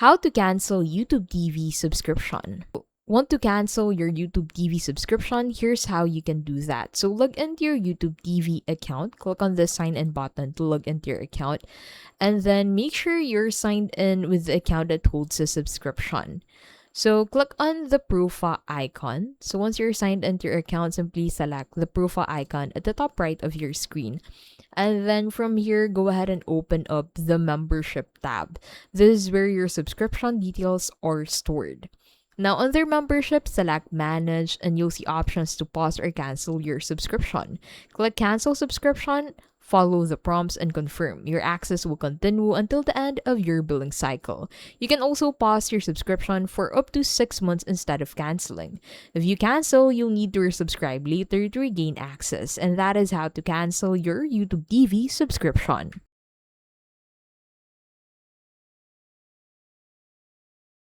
How to cancel YouTube TV subscription. Want to cancel your YouTube TV subscription? Here's how you can do that. So log into your YouTube TV account, click on the sign in button to log into your account, and then make sure you're signed in with the account that holds the subscription. So click on the profile icon. So once you're signed into your account, simply select the profile icon at the top right of your screen. And then from here, go ahead and open up the membership tab. This is where your subscription details are stored. Now, under membership, select manage and you'll see options to pause or cancel your subscription. Click cancel subscription, follow the prompts and confirm. Your access will continue until the end of your billing cycle. You can also pause your subscription for up to 6 months instead of canceling. If you cancel, you'll need to resubscribe later to regain access. And that is how to cancel your YouTube TV subscription.